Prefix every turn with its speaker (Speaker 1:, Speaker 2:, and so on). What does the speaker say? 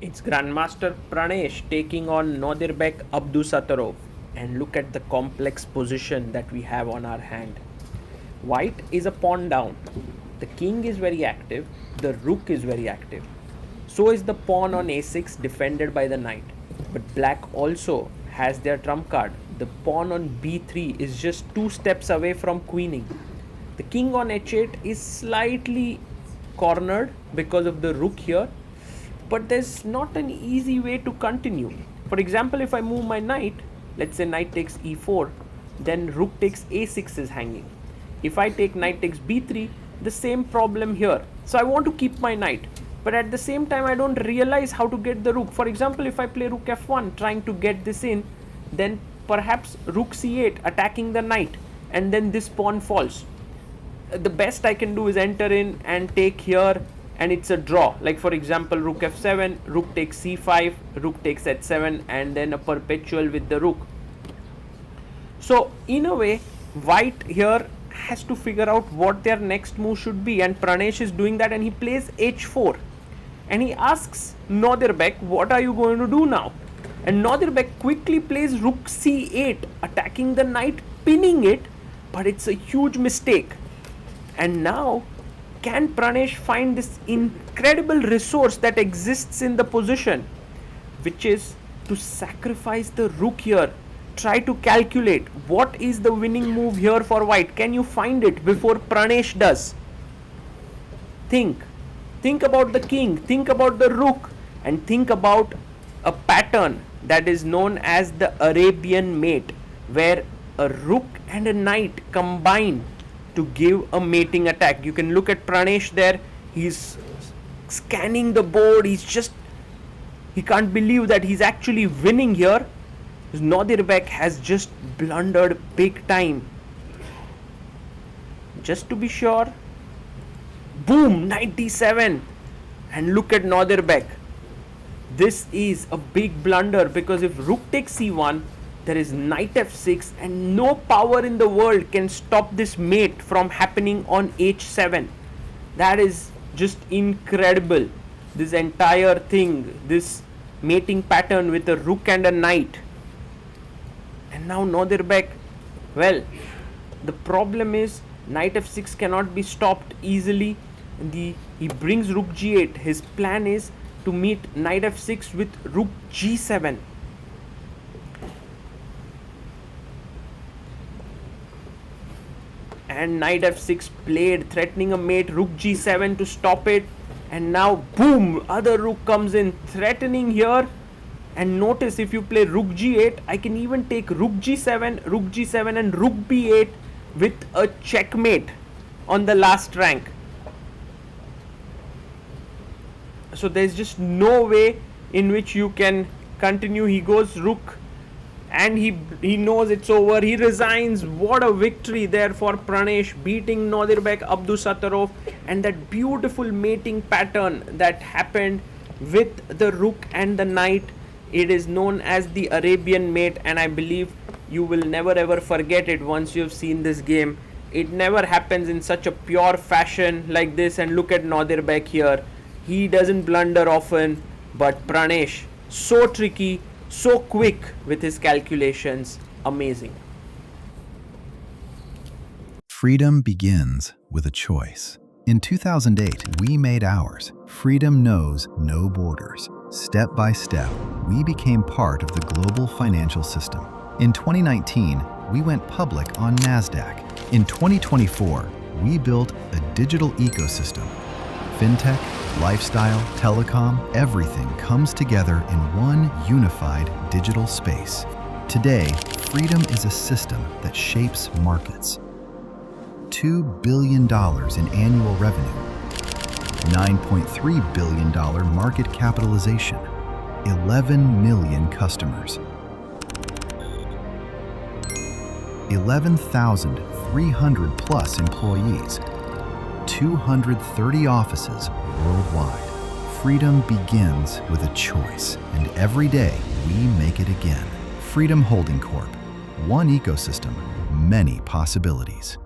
Speaker 1: It's Grandmaster Pranesh taking on Nodirbek Abdusattorov, and look at the complex position that we have on our hand. White is a pawn down. The king is very active, the rook is very active. So is the pawn on a6 defended by the knight. But black also has their trump card. The pawn on b3 is just 2 steps away from queening. The king on h8 is slightly cornered because of the rook here, but there's not an easy way to continue. For example, if I move my knight, let's say knight takes e4, then rook takes a6 is hanging. If I take knight takes b3, the same problem here. So I want to keep my knight, but at the same time I don't realize how to get the rook. For example, if I play rook f1 trying to get this in, then perhaps rook c8 attacking the knight, and then this pawn falls. The best I can do is enter in and take here, and it's a draw. Like for example, rook f7, rook takes c5, rook takes h7, and then a perpetual with the rook. So in a way, white here has to figure out what their next move should be, and Pranesh is doing that, and he plays h4, and he asks Nodirbek, what are you going to do now? And Nodirbek quickly plays rook c8, attacking the knight, pinning it, but it's a huge mistake. And now, can Pranesh find this incredible resource that exists in the position, which is to sacrifice the rook here? Try to calculate what is the winning move here for white. Can you find it before Pranesh does? Think about the king, think about the rook, and think about a pattern that is known as the Arabian Mate, where a rook and a knight combine to give a mating attack. You can look at Pranesh there. He's scanning the board. He can't believe that he's actually winning here. Nodirbek has just blundered big time. Just to be sure, boom, knight d7. And look at Nodirbek. This is a big blunder, because if rook takes c1, there is knight f6, and no power in the world can stop this mate from happening on h7. That is just incredible. This entire thing, this mating pattern with a rook and a knight. And now Nodirbek, well, the problem is knight f6 cannot be stopped easily. He brings rook g8. His plan is to meet knight f6 with rook g7. And knight f6 played, threatening a mate, rook g7 to stop it. And now boom, other rook comes in, threatening here. And notice, if you play rook g8, I can even take rook g7 and rook b8 with a checkmate on the last rank. So there's just no way in which you can continue. He goes rook, and he knows it's over. He resigns. What a victory there for Pranesh, beating Nodirbek Abdusattorov. And that beautiful mating pattern that happened with the rook and the knight, it is known as the Arabian Mate, and I believe you will never ever forget it once you've seen this game. It never happens in such a pure fashion like this. And look at Nodirbek here. He doesn't blunder often, but Pranesh, so tricky, so quick with his calculations. Amazing.
Speaker 2: Freedom begins with a choice. In 2008, we made ours. Freedom knows no borders. Step by step, we became part of the global financial system. In 2019, we went public on NASDAQ. In 2024, we built a digital ecosystem. Fintech, lifestyle, telecom, everything comes together in one unified digital space. Today, freedom is a system that shapes markets. $2 billion in annual revenue, $9.3 billion market capitalization, 11 million customers, 11,300 plus employees, 230 offices worldwide. Freedom begins with a choice, and every day we make it again. Freedom Holding Corp. One ecosystem, many possibilities.